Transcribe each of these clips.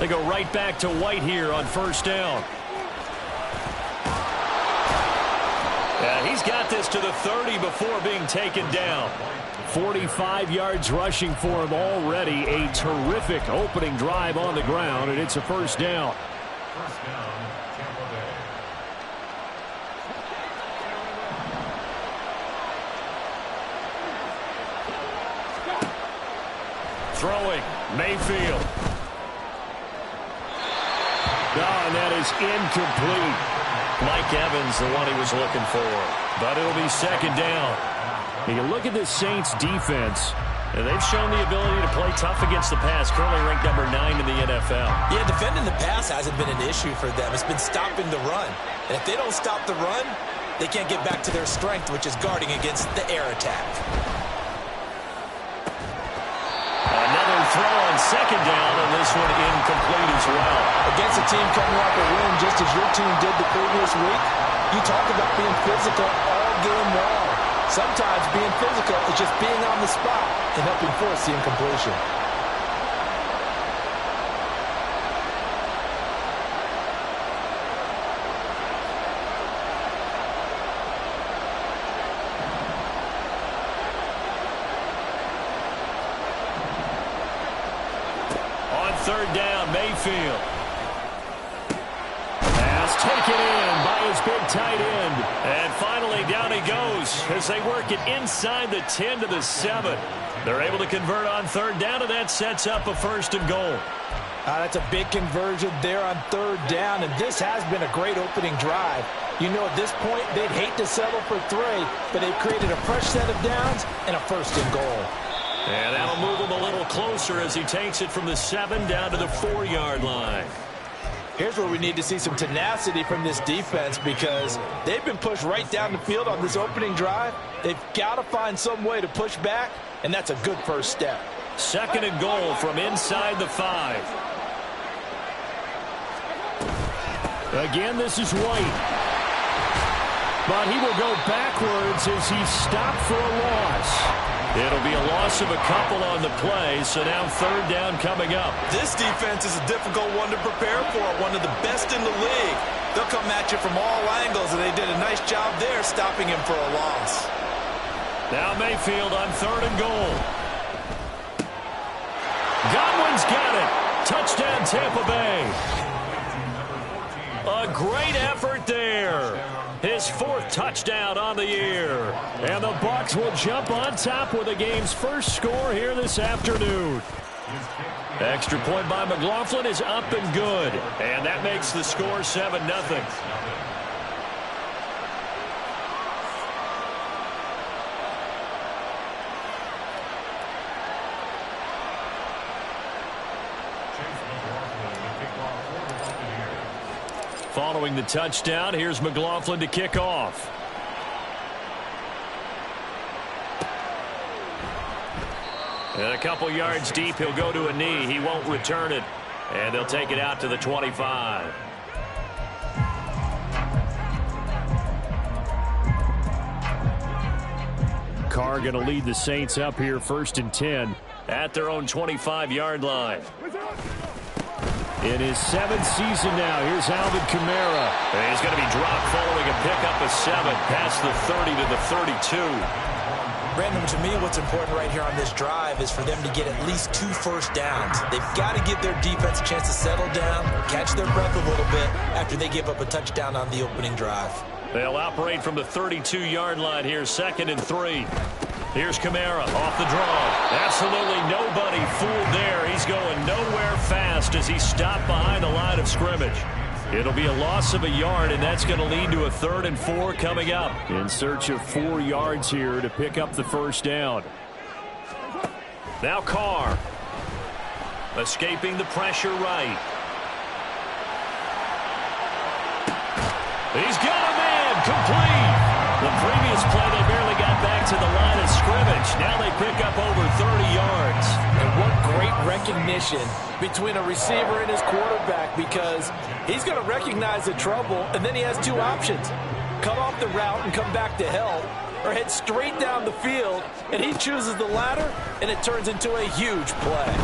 They go right back to White here on first down. Yeah, he's got this to the 30 before being taken down. 45 yards rushing for him already. A terrific opening drive on the ground, and it's a first down. Throwing, Mayfield. And that is incomplete. Mike Evans, the one he was looking for. But it'll be second down. And you look at this Saints defense, and they've shown the ability to play tough against the pass, currently ranked number 9 in the NFL. Yeah, defending the pass hasn't been an issue for them. It's been stopping the run. And if they don't stop the run, they can't get back to their strength, which is guarding against the air attack. Another throw on second down, and this one incomplete as well. Against a team coming off a win, just as your team did the previous week, you talk about being physical all game long. Sometimes being physical is just being on the spot and helping force the incompletion. On third down, Mayfield. Pass taken in by his big tight end. And finally down he goes as they work it inside the 10 to the 7. They're able to convert on third down, and that sets up a first and goal. That's a big conversion there on third down, and this has been a great opening drive. You know, at this point, they'd hate to settle for 3, but they've created a fresh set of downs and a first and goal. And that'll move him a little closer as he takes it from the 7 down to the 4-yard line. Here's where we need to see some tenacity from this defense, because they've been pushed right down the field on this opening drive. They've got to find some way to push back, and that's a good first step. Second and goal from inside the 5. Again, this is White. But he will go backwards as he's stopped for a loss. It'll be a loss of a couple on the play, so now third down coming up. This defense is a difficult one to prepare for, one of the best in the league. They'll come at you from all angles, and they did a nice job there stopping him for a loss. Now Mayfield on third and goal. Godwin's got it. Touchdown, Tampa Bay. A great effort there. His 4th touchdown on the year. And the Bucs will jump on top with the game's first score here this afternoon. Extra point by McLaughlin is up and good. And that makes the score 7-0. Following the touchdown, here's McLaughlin to kick off. And a couple yards deep, he'll go to a knee. He won't return it. And they'll take it out to the 25. Carr going to lead the Saints up here, 1st and 10 at their own 25-yard line. In his 7th season now, here's Alvin Kamara. And he's going to be dropped following a pickup of 7 past the 30 to the 32. Brandon, to me, what's important right here on this drive is for them to get at least 2 first downs. They've got to give their defense a chance to settle down, catch their breath a little bit after they give up a touchdown on the opening drive. They'll operate from the 32-yard line here, 2nd and 3. Here's Kamara off the draw. Absolutely nobody fooled there. He's going nowhere fast as he stopped behind the line of scrimmage. It'll be a loss of a yard, and that's going to lead to a 3rd and 4 coming up. In search of 4 yards here to pick up the first down. Now Carr. Escaping the pressure right. He's got a man complete. The previous play, they barely got back to the line of scrimmage. Now they pick up over 30 yards. And what great recognition between a receiver and his quarterback, because he's going to recognize the trouble, and then he has 2 options. Cut off the route and come back to help, or head straight down the field, and he chooses the latter, and it turns into a huge play.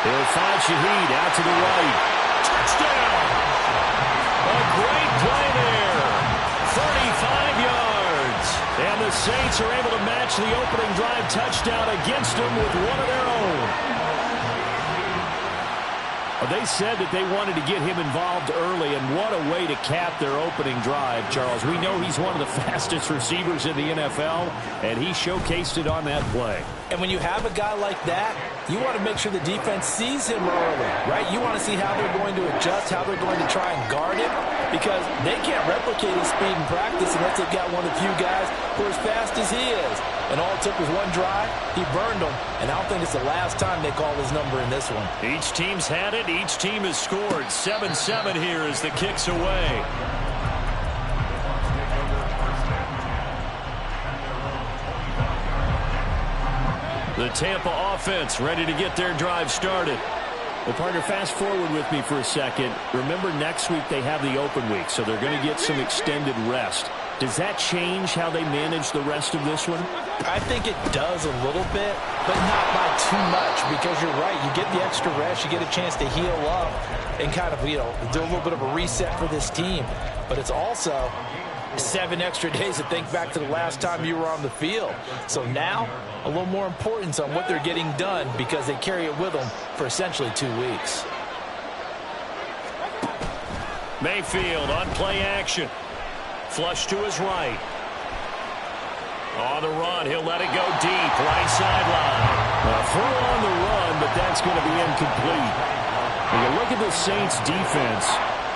He'll find Shaheed out to the right. Touchdown! A great play there. 35 yards. And the Saints are able to match the opening drive touchdown against them with one of their own. They said that they wanted to get him involved early, and what a way to cap their opening drive, Charles. We know he's one of the fastest receivers in the NFL, and he showcased it on that play. And when you have a guy like that, you want to make sure the defense sees him early, right? You want to see how they're going to adjust, how they're going to try and guard him, because they can't replicate his speed in practice unless they've got one of the few guys who are as fast as he is. And all it took was one drive. He burned them, and I don't think it's the last time they call his number in this one. Each team's had it. Each team has scored. 7-7 here as the kick's away. The Tampa offense ready to get their drive started. Well, partner, fast forward with me for a second. Remember, next week they have the open week, so they're going to get some extended rest. Does that change how they manage the rest of this one? I think it does a little bit, but not by too much, because you're right. You get the extra rest. You get a chance to heal up and kind of, do a little bit of a reset for this team. But it's also 7 extra days to think back to the last time you were on the field. So now, a little more importance on what they're getting done because they carry it with them for essentially 2 weeks. Mayfield on play action. Flush to his right. On the run, he'll let it go deep, right sideline. Throw on the run, but that's going to be incomplete. When you look at the Saints' defense,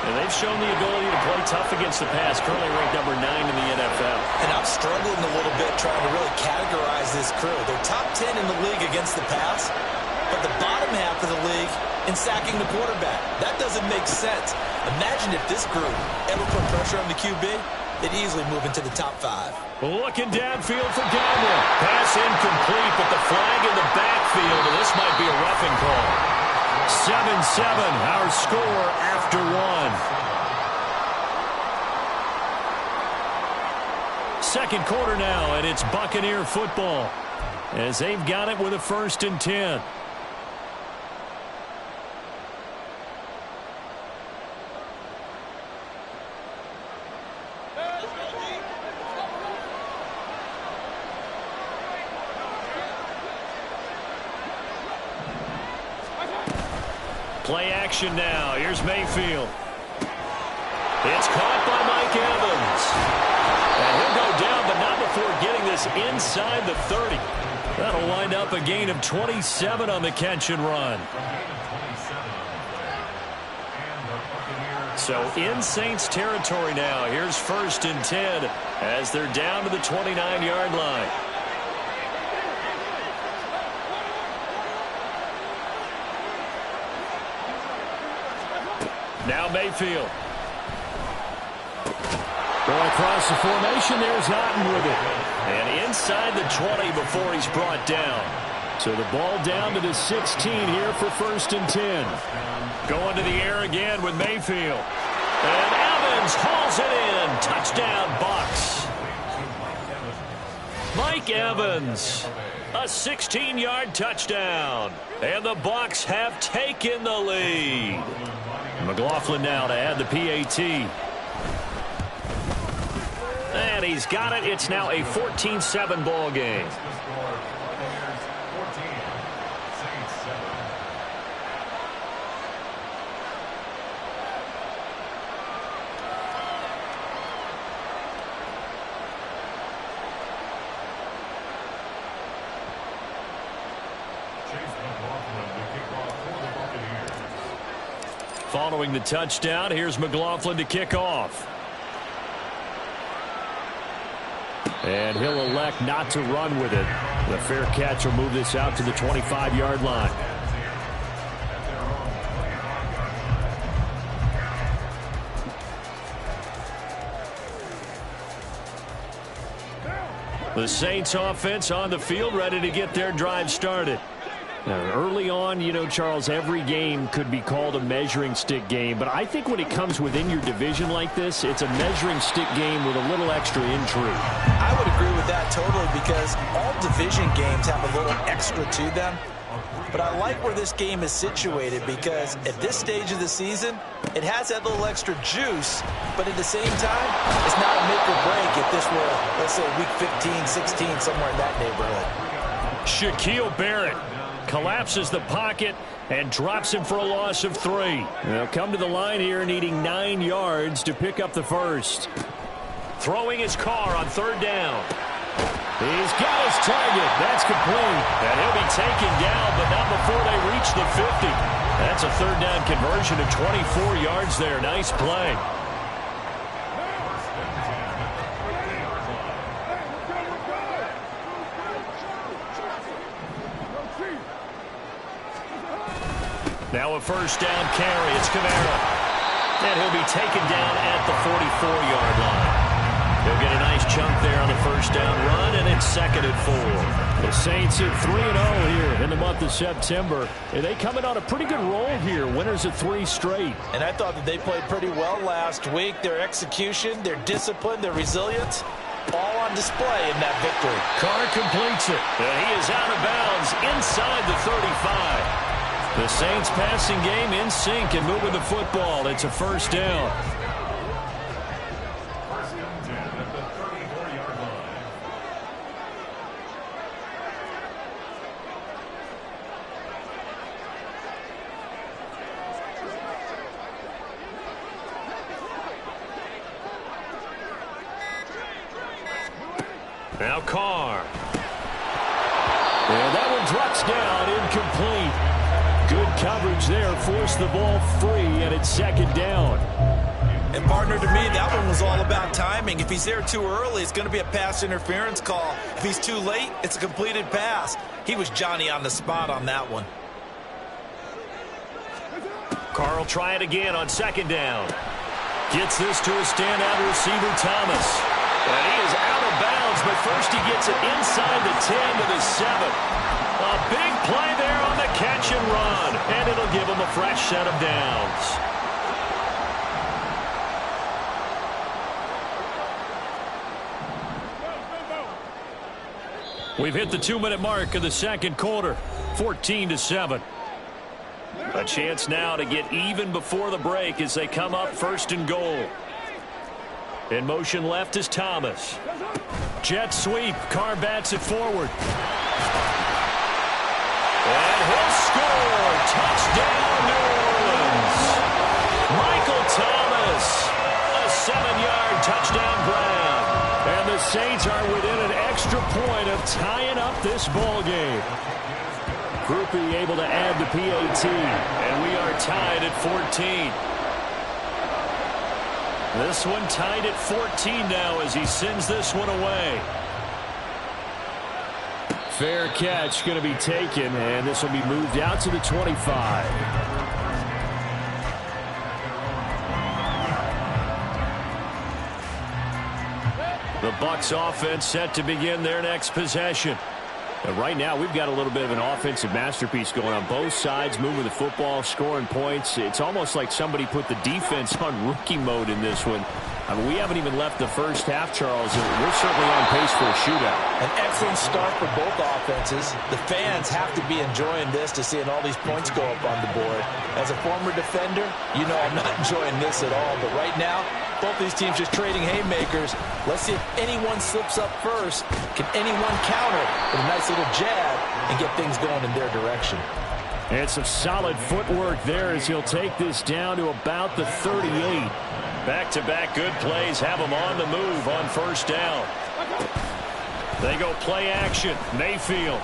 and they've shown the ability to play tough against the pass, currently ranked number 9 in the NFL. And I'm struggling a little bit trying to really categorize this crew. They're top 10 in the league against the pass, but the bottom half of the league in sacking the quarterback. That doesn't make sense. Imagine if this group ever put pressure on the QB, they'd easily move into the top 5. Looking downfield for Godwin. Pass incomplete, but the flag in the backfield, and this might be a roughing call. 7-7, our score after 1. Second quarter now, and it's Buccaneer football as they've got it with a 1st and 10. Play action now. Here's Mayfield. It's caught by Mike Evans. And he'll go down, but not before getting this inside the 30. That'll wind up a gain of 27 on the catch and run. So in Saints territory now. Here's 1st and 10 as they're down to the 29-yard line. Now Mayfield. Going across the formation, there's Otten with it. And inside the 20 before he's brought down. So the ball down to the 16 here for 1st and 10. Going to the air again with Mayfield. And Evans hauls it in. Touchdown, Bucs. Mike Evans. A 16-yard touchdown. And the Bucs have taken the lead. McLaughlin now to add the PAT. And he's got it. It's now a 14-7 ball game. Following the touchdown, here's McLaughlin to kick off. And he'll elect not to run with it. The fair catch will move this out to the 25-yard line. The Saints offense on the field ready to get their drive started. Now, early on, Charles, every game could be called a measuring stick game. But I think when it comes within your division like this, it's a measuring stick game with a little extra intrigue. I would agree with with that totally because all division games have a little extra to them. But I like where this game is situated because at this stage of the season, it has that little extra juice, but at the same time, it's not a make or break if this were, let's say, week 15, 16, somewhere in that neighborhood. Shaquille Barrett collapses the pocket and drops him for a loss of 3. They'll come to the line here needing 9 yards to pick up the first. Throwing his car on 3rd down. He's got his target. That's complete. And he'll be taken down, but not before they reach the 50. That's a 3rd down conversion of 24 yards there. Nice play. Now a 1st down carry. It's Kamara. And he'll be taken down at the 44-yard line. They'll get a nice chunk there on the 1st down run, and it's 2nd and 4. The Saints at 3-0 here in the month of September. And they coming on a pretty good roll here. Winners of 3 straight. And I thought that they played pretty well last week. Their execution, their discipline, their resilience, all on display in that victory. Carr completes it. And he is out of bounds inside the 35. The Saints passing game in sync and moving the football. It's a 1st down. Now Carr. And that one drops down, incomplete. Good coverage there, forced the ball free, and it's 2nd down. And partner, to me, that one was all about timing. If he's there too early, it's going to be a pass interference call. If he's too late, it's a completed pass. He was Johnny on the spot on that one. Carr will try it again on 2nd down. Gets this to a standout receiver, Thomas. And he is out of bounds, but first he gets it inside the 10 to the 7. A big play there on the catch and run, and it'll give him a fresh set of downs. We've hit the 2-minute mark of the 2nd quarter, 14-7. A chance now to get even before the break as they come up 1st and goal. In motion left is Thomas. Jet sweep. Carr bats it forward. And he'll score. Touchdown, New Orleans. Michael Thomas. A 7-yard touchdown grab. And the Saints are within an extra point of tying up this ball game. Groupie able to add the PAT. And we are tied at 14. This one tied at 14 now as he sends this one away. Fair catch going to be taken, and this will be moved out to the 25. The Bucs offense set to begin their next possession. But right now, we've got a little bit of an offensive masterpiece going on both sides, moving the football, scoring points. It's almost like somebody put the defense on rookie mode in this one. I mean, we haven't even left the first half, Charles, and we're certainly on pace for a shootout. An excellent start for both offenses. The fans have to be enjoying this to seeing all these points go up on the board. As a former defender, you know I'm not enjoying this at all. But right now, both these teams just trading haymakers. Let's see if anyone slips up first. Can anyone counter with a nice little jab and get things going in their direction? And some solid footwork there as he'll take this down to about the 38. Back-to-back good plays have him on the move on 1st down. They go play action. Mayfield.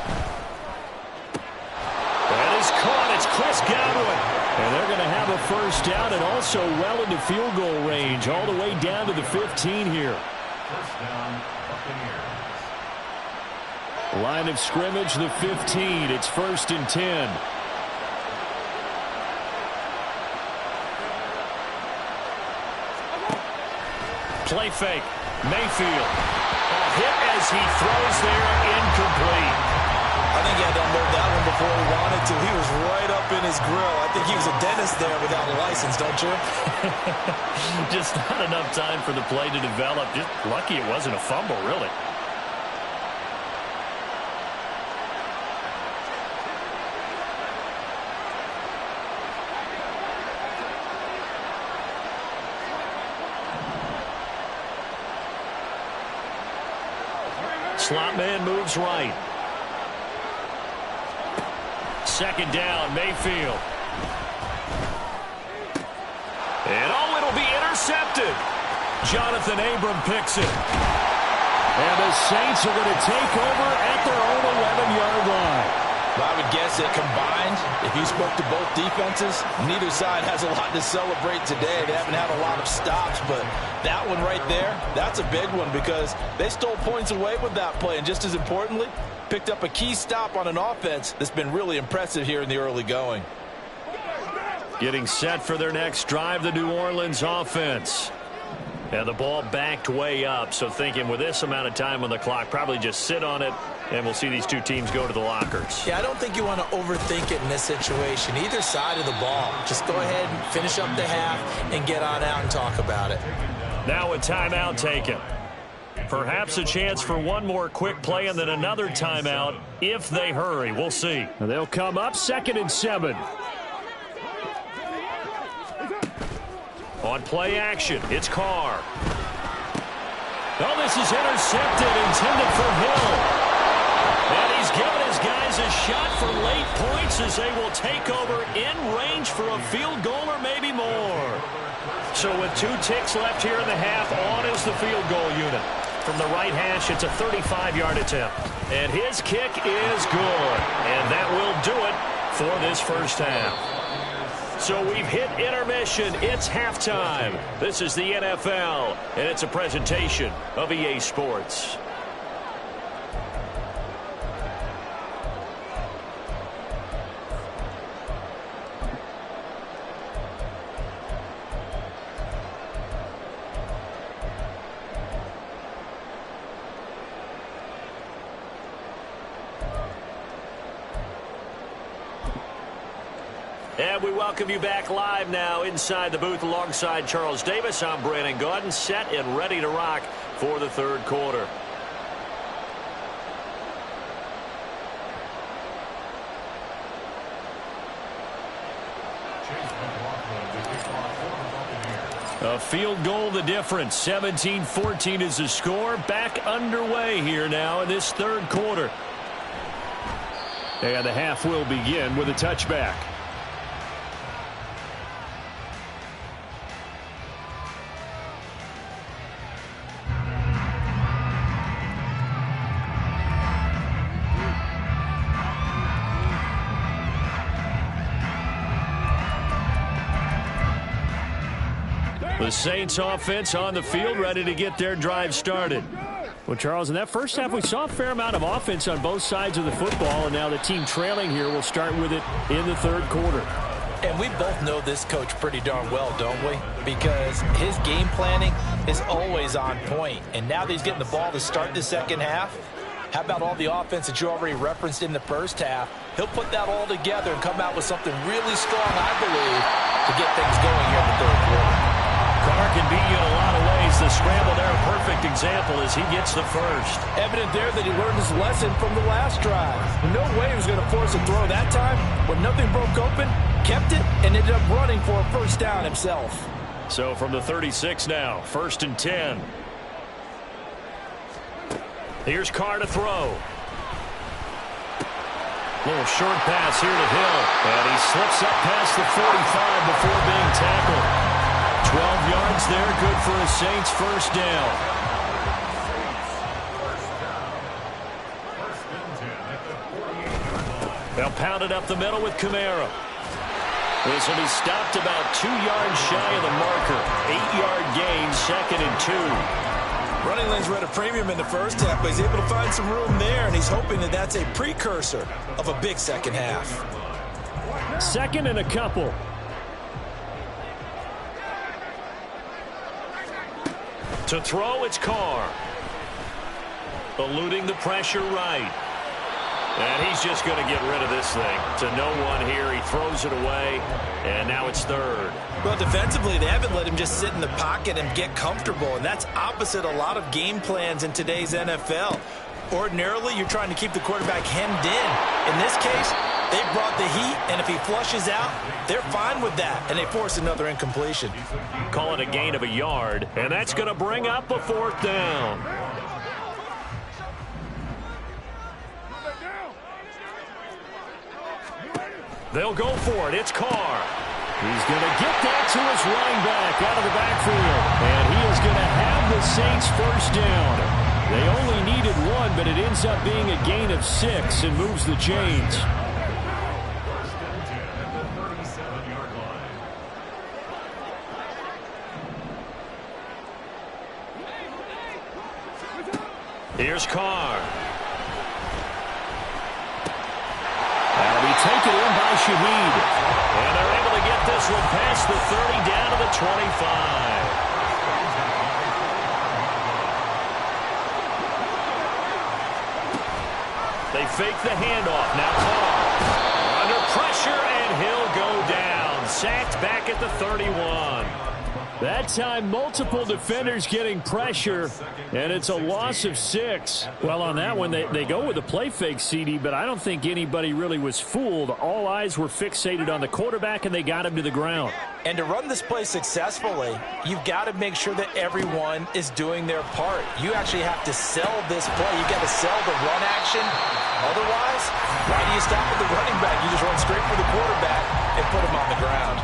That is caught. It's Chris Godwin. And they're going to have a 1st down and also well into field goal range all the way down to the 15 here. Line of scrimmage, the 15. It's 1st and 10. Play fake. Mayfield. A hit as he throws there, incomplete. I think he had to unload that one before he wanted to. He was right up in his grill. I think he was a dentist there without a license, don't you? Just not enough time for the play to develop. Just lucky it wasn't a fumble, really. slot man moves right. Second down, Mayfield. And it'll be intercepted. Jonathan Abram picks it. And the Saints are going to take over at their own 11-yard line. Well, I would guess that combined, if you spoke to both defenses, neither side has a lot to celebrate today. They haven't had a lot of stops, but that one right there, that's a big one because they stole points away with that play. And just as importantly, picked up a key stop on an offense that's been really impressive here in the early going. Getting set for their next drive, the New Orleans offense. And the ball backed way up, so thinking with this amount of time on the clock, probably just sit on it, and we'll see these two teams go to the lockers. Yeah, I don't think you want to overthink it in this situation. Either side of the ball. Just go ahead and finish up the half and get on out and talk about it. Now a timeout taken. Perhaps a chance for one more quick play and then another timeout if they hurry. We'll see. They'll come up 2nd and 7. On play action, it's Carr. Oh, this is intercepted, intended for Hill. And he's given his guys a shot for late points as they will take over in range for a field goal or maybe more. So with 2 ticks left here in the half, on is the field goal unit. From the right hash, it's a 35-yard attempt. And his kick is good. And that will do it for this first half. So we've hit intermission. It's halftime. This is the NFL, and it's a presentation of EA Sports. And we welcome you back live now inside the booth alongside Charles Davis. I'm Brandon Gaudin, set and ready to rock for the third quarter. A field goal the difference. 17-14 is the score. Back underway here now in this third quarter. And the half will begin with a touchback. The Saints offense on the field, ready to get their drive started. Well, Charles, in that first half, we saw a fair amount of offense on both sides of the football, and now the team trailing here will start with it in the third quarter. And we both know this coach pretty darn well, don't we? Because his game planning is always on point. And now that he's getting the ball to start the second half, how about all the offense that you already referenced in the first half? He'll put that all together and come out with something really strong, I believe, to get things going here in the third quarter. Carr can beat you in a lot of ways. The scramble there, a perfect example as he gets the first. Evident there that he learned his lesson from the last drive. No way he was going to force a throw that time. When nothing broke open, kept it, and ended up running for a first down himself. So from the 36 now, 1st and 10. Here's Carr to throw. Little short pass here to Hill. And he slips up past the 45 before being tackled. 12 yards there, good for a Saints first down. They'll pound it up the middle with Kamara. This will be stopped about 2 yards shy of the marker. 8-yard gain, 2nd and 2. Running lanes were at a premium in the first half, but he's able to find some room there, and he's hoping that that's a precursor of a big second half. 2nd and a couple. To throw, it's Carr. Eluding the pressure right. And he's just going to get rid of this thing. To no one here. He throws it away. And now it's 3rd. Well, defensively, they haven't let him just sit in the pocket and get comfortable. And that's opposite a lot of game plans in today's NFL. Ordinarily, you're trying to keep the quarterback hemmed in. In this case, they brought the heat, and if he flushes out, they're fine with that, and they force another incompletion. Call it a gain of a yard, and that's going to bring up a 4th down. They'll go for it. It's Carr. He's going to get that to his running back out of the backfield. And he is going to have the Saints first down. They only needed one, but it ends up being a gain of 6 and moves the chains. Here's Carr. That'll be taken in by Shaheed. And they're able to get this one past the 30 down to the 25. They fake the handoff. Now Carr under pressure, and he'll go down. Sacked back at the 31. That time, multiple defenders getting pressure, and it's a loss of 6. Well, on that one, they go with a play fake, CD, but I don't think anybody really was fooled. All eyes were fixated on the quarterback, and they got him to the ground. And to run this play successfully, you've got to make sure that everyone is doing their part. You actually have to sell this play. You've got to sell the run action. Otherwise, why do you stop with the running back? You just run straight for the quarterback and put him on the ground.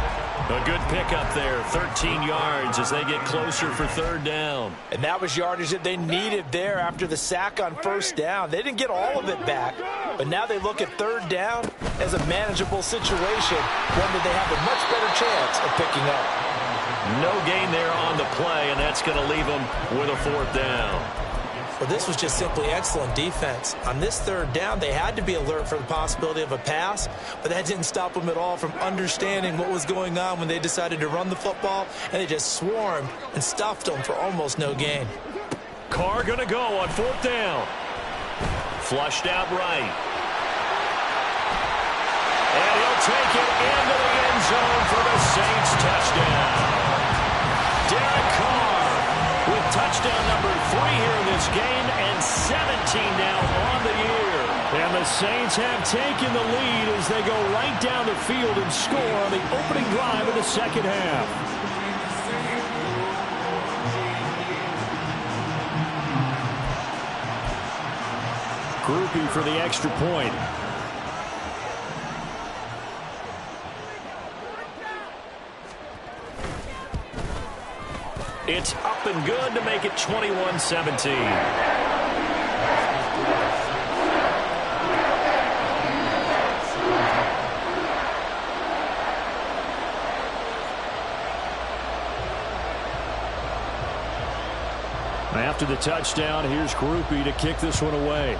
A good pickup there, 13 yards as they get closer for third down. And that was yardage that they needed there after the sack on first down. They didn't get all of it back, but now they look at third down as a manageable situation, one that they have a much better chance of picking up. No gain there on the play, and that's going to leave them with a fourth down. Well, this was just simply excellent defense. On this third down, they had to be alert for the possibility of a pass, but that didn't stop them at all from understanding what was going on when they decided to run the football, and they just swarmed and stuffed them for almost no gain. Carr going to go on fourth down. Flushed out right. And he'll take it into the end zone for the Saints touchdown. Derek Carr with touchdown number 3 here in this game, and 17 now on the year. And the Saints have taken the lead as they go right down the field and score on the opening drive of the second half. Groupie for the extra point. It's up and good to make it 21-17. After the touchdown, here's Groupie to kick this one away.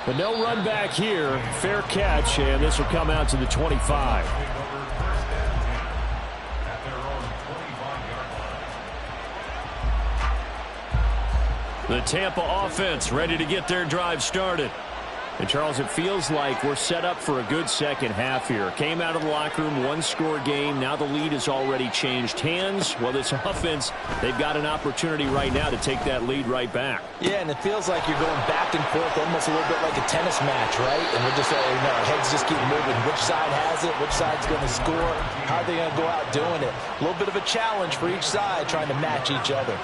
But no run back here. Fair catch, and this will come out to the 25. The Tampa offense ready to get their drive started. And, Charles, it feels like we're set up for a good second half here. Came out of the locker room, one-score game. Now the lead has already changed hands. Well, this offense, they've got an opportunity right now to take that lead right back. Yeah, and it feels like you're going back and forth almost a little bit like a tennis match, right? And we're just saying, our heads just keep moving. Which side has it? Which side's going to score? How are they going to go out doing it? A little bit of a challenge for each side trying to match each other.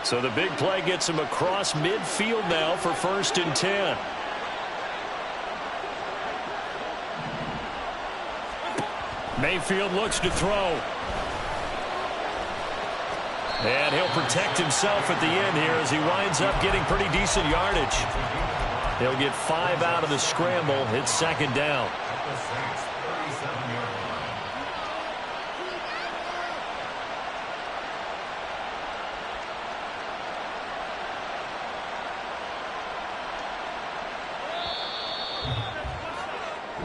So the big play gets him across midfield now for 1st and 10. Mayfield looks to throw. And he'll protect himself at the end here as he winds up getting pretty decent yardage. He'll get 5 out of the scramble. It's 2nd down.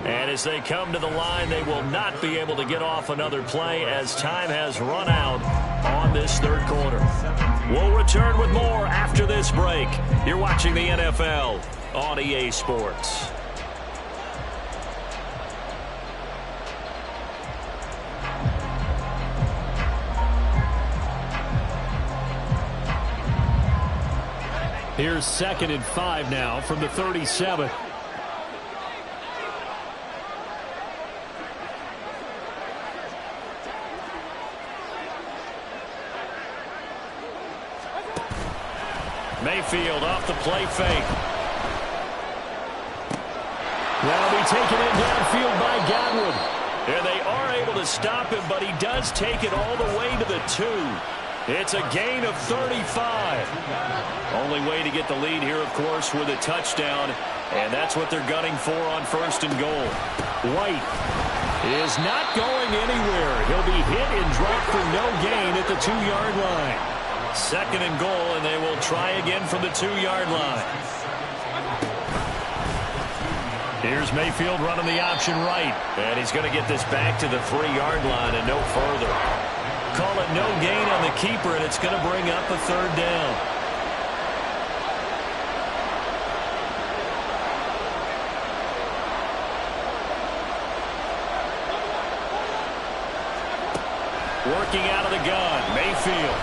And as they come to the line, they will not be able to get off another play as time has run out on this third quarter. We'll return with more after this break. You're watching the NFL on EA Sports. Here's 2nd and 5 now from the 37. Mayfield off the play fake. That'll be taken in downfield by Godwin. And they are able to stop him, but he does take it all the way to the 2. It's a gain of 35. Only way to get the lead here, of course, with a touchdown. And that's what they're gunning for on 1st and goal. White is not going anywhere. He'll be hit and dropped for no gain at the 2-yard line. 2nd and goal, and they will try again from the 2-yard line. Here's Mayfield running the option right. And he's going to get this back to the 3-yard line and no further. Call it no gain on the keeper, and it's going to bring up a 3rd down. Working out of the gun, Mayfield.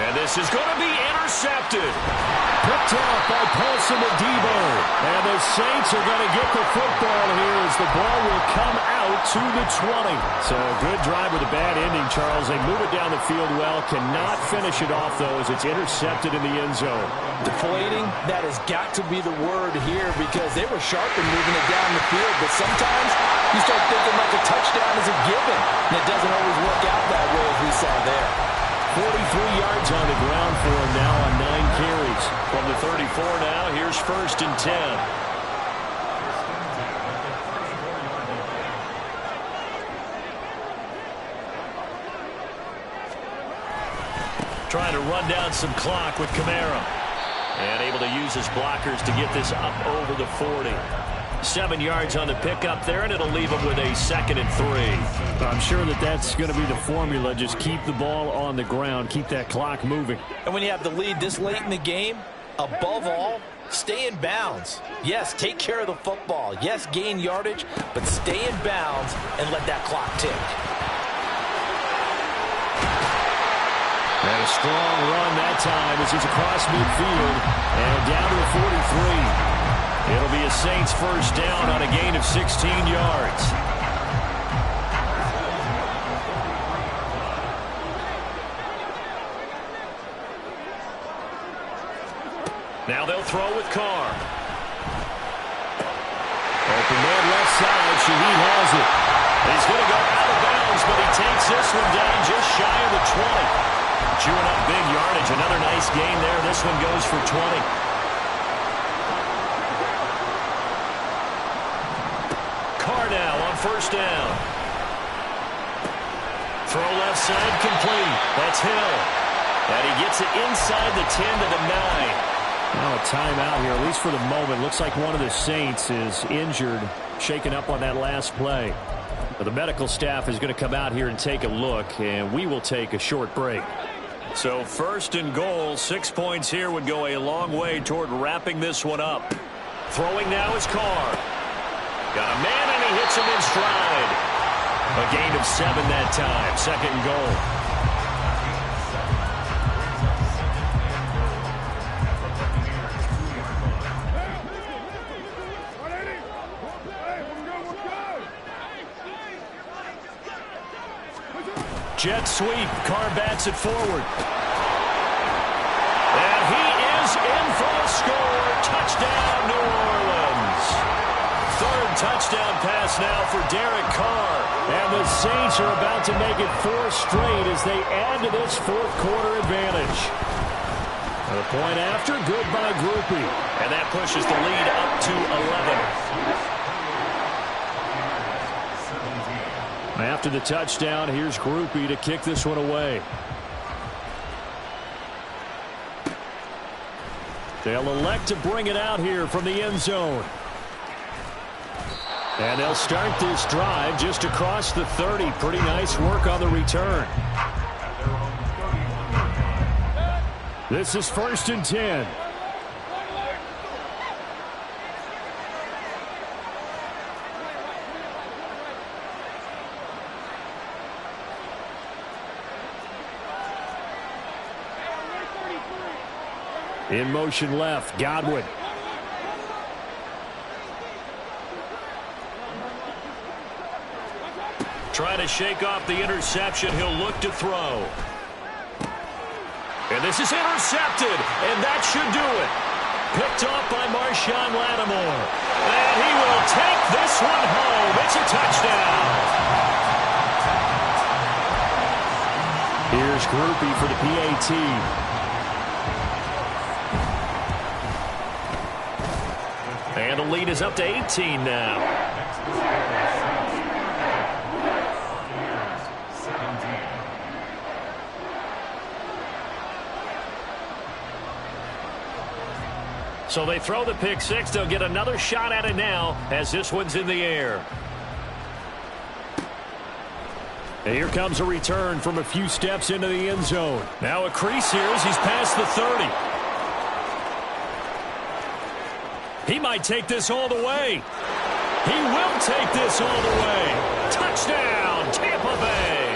And this is going to be intercepted. Picked off by Paulson Adebo. And the Saints are going to get the football here as the ball will come out to the 20. So a good drive with a bad ending, Charles. They move it down the field well. Cannot finish it off, though, as it's intercepted in the end zone. Deflating, that has got to be the word here because they were sharp in moving it down the field. But sometimes you start thinking like a touchdown is a given. And it doesn't always work out that way as we saw there. 43 yards on the ground for him now on 9 carries. From the 34 now, here's 1st and 10. Trying to run down some clock with Kamara. And able to use his blockers to get this up over the 40. 7 yards on the pickup there, and it'll leave him with a 2nd and 3. I'm sure that's going to be the formula. Just keep the ball on the ground. Keep that clock moving. And when you have the lead this late in the game, above all, stay in bounds. Yes, take care of the football. Yes, gain yardage, but stay in bounds and let that clock tick. And a strong run that time as he's across midfield and down to the 43. It'll be a Saints 1st down on a gain of 16 yards. Now they'll throw with Carr. Open man left side. Shaheed has it. He's going to go out of bounds, but he takes this one down just shy of the 20. Chewing up big yardage. Another nice gain there. This one goes for 20. Now on 1st down. Throw left side complete. That's Hill. And he gets it inside the 10 to the 9. Now a timeout here, at least for the moment. Looks like one of the Saints is injured, shaken up on that last play. But the medical staff is going to come out here and take a look, and we will take a short break. So 1st and goal, 6 points here would go a long way toward wrapping this one up. Throwing now is Carr. Got a man, and he hits him in stride. A gain of 7 that time. 2nd and goal. Jet sweep. Carr bats it forward. And he is in for a score. Touchdown, New Orleans. 3rd touchdown pass now for Derek Carr. And the Saints are about to make it 4 straight as they add to this 4th quarter advantage. A point after, good by Groupie. And that pushes the lead up to 11. After the touchdown, here's Groupie to kick this one away. They'll elect to bring it out here from the end zone. And they'll start this drive just across the 30. Pretty nice work on the return. This is 1st and 10. In motion left, Godwin. Trying to shake off the interception. He'll look to throw. And And this is intercepted, and that should do it. Picked off by Marshawn Lattimore. And he will take this one home. It's a touchdown. Here's Groupie for the PAT. And the lead is up to 18 now. So they throw the pick six. They'll get another shot at it now as this one's in the air. And here comes a return from a few steps into the end zone. Now a crease here as he's past the 30. He might take this all the way. He will take this all the way. Touchdown, Tampa Bay.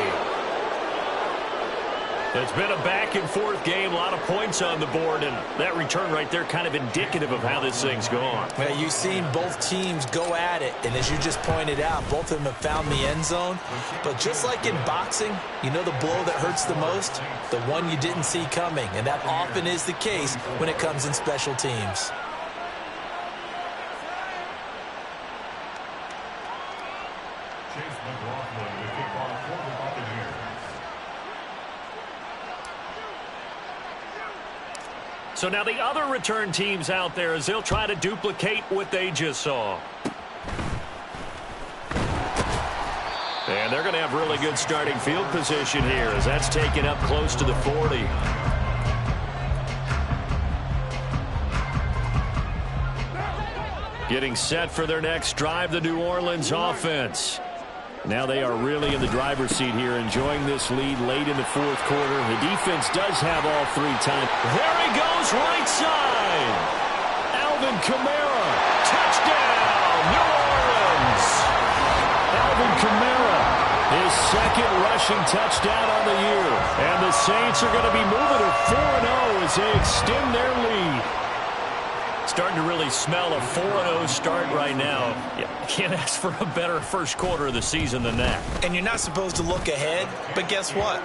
It's been a back-and-forth game, a lot of points on the board, and that return right there kind of indicative of how this thing's gone. Well, you've seen both teams go at it, and as you just pointed out, both of them have found the end zone. But just like in boxing, you know the blow that hurts the most? The one you didn't see coming, and that often is the case when it comes in special teams. So now the other return teams out there as they'll try to duplicate what they just saw. And they're going to have really good starting field position here as that's taken up close to the 40. Getting set for their next drive, the New Orleans offense. Now they are really in the driver's seat here, enjoying this lead late in the fourth quarter. The defense does have all three times. There he goes, right side. Alvin Kamara, touchdown, New Orleans. Alvin Kamara, his second rushing touchdown on the year. And the Saints are going to be moving to 4-0 as they extend their lead. Starting to really smell a 4-0 start right now. You can't ask for a better first quarter of the season than that. And you're not supposed to look ahead, but guess what?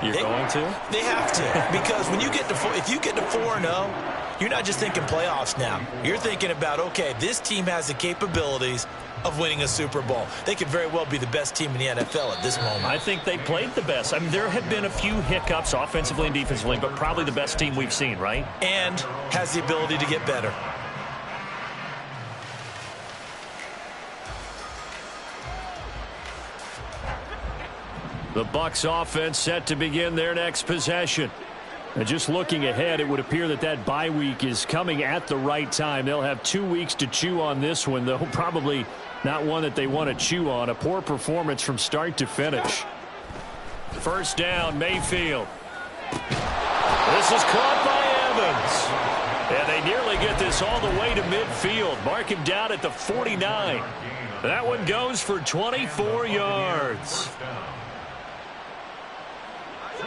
You're going to? They have to, because when you get to if you get to 4-0, you're not just thinking playoffs now. You're thinking about, okay, this team has the capabilities of winning a Super Bowl. They could very well be the best team in the NFL at this moment. I think they played the best. I mean, there have been a few hiccups offensively and defensively, but probably the best team we've seen, right? And has the ability to get better. The Bucs offense set to begin their next possession. And just looking ahead, it would appear that that bye week is coming at the right time. They'll have 2 weeks to chew on this one, though probably not one that they want to chew on. A poor performance from start to finish. First down, Mayfield. This is caught by Evans. And they nearly get this all the way to midfield. Mark him down at the 49. That one goes for 24 yards.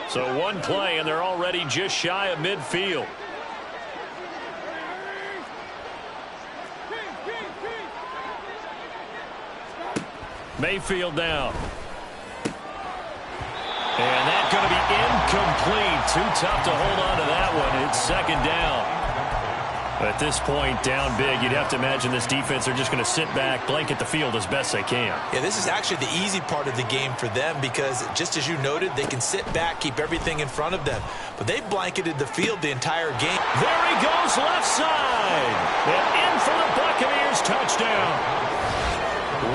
So one play, and they're already just shy of midfield. Mayfield down. And that's going to be incomplete. Too tough to hold on to that one. It's second down. At this point, down big, you'd have to imagine this defense are just going to sit back, blanket the field as best they can. Yeah, this is actually the easy part of the game for them because, just as you noted, they can sit back, keep everything in front of them. But they've blanketed the field the entire game. There he goes, left side. And in for the Buccaneers touchdown.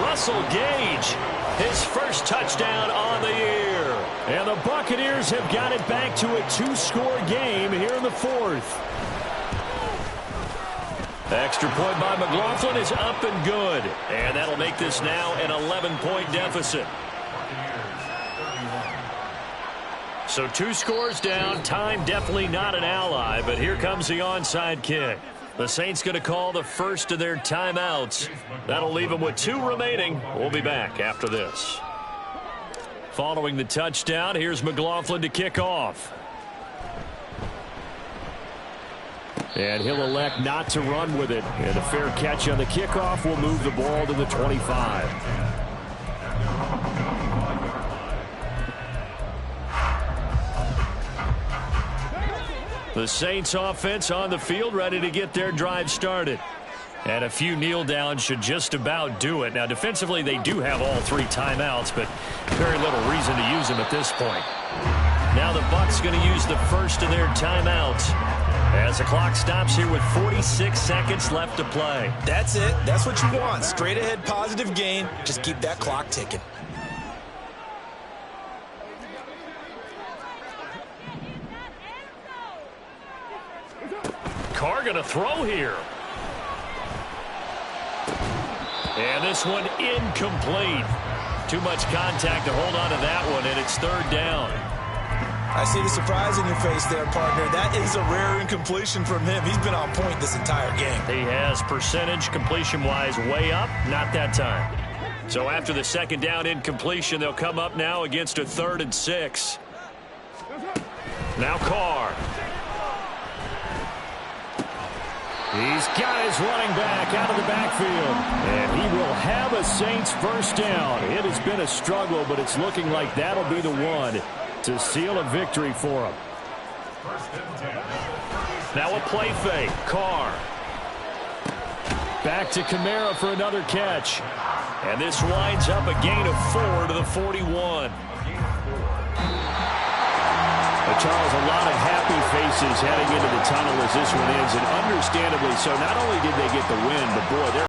Russell Gage, his first touchdown on the year. And the Buccaneers have got it back to a 2-score game here in the fourth. Extra point by McLaughlin is up and good. And that'll make this now an 11-point deficit. So 2 scores down. Time definitely not an ally, but here comes the onside kick. The Saints going to call the first of their timeouts. That'll leave them with 2 remaining. We'll be back after this. Following the touchdown, here's McLaughlin to kick off. And he'll elect not to run with it. And a fair catch on the kickoff will move the ball to the 25. The Saints offense on the field, ready to get their drive started. And a few kneel downs should just about do it. Now, defensively, they do have all 3 timeouts, but very little reason to use them at this point. Now the Bucs going to use the first of their timeouts as the clock stops here with 46 seconds left to play. That's it. That's what you want. Straight ahead positive gain. Just keep that clock ticking. Carr going to throw here. And this one incomplete. Too much contact to hold on to that one, and it's 3rd down. I see the surprise in your face there, partner. That is a rare incompletion from him. He's been on point this entire game. He has percentage completion-wise way up, not that time. So after the 2nd down incompletion, they'll come up now against a 3rd and 6. Now Carr. He's got his running back out of the backfield. And he will have a Saints first down. It has been a struggle, but it's looking like that'll be the one to seal a victory for him. Now a play fake. Carr. Back to Kamara for another catch. And this winds up a gain of 4 to the 41. But Charles, a lot of happy faces heading into the tunnel as this one ends, and understandably so. Not only did they get the win, but boy, they're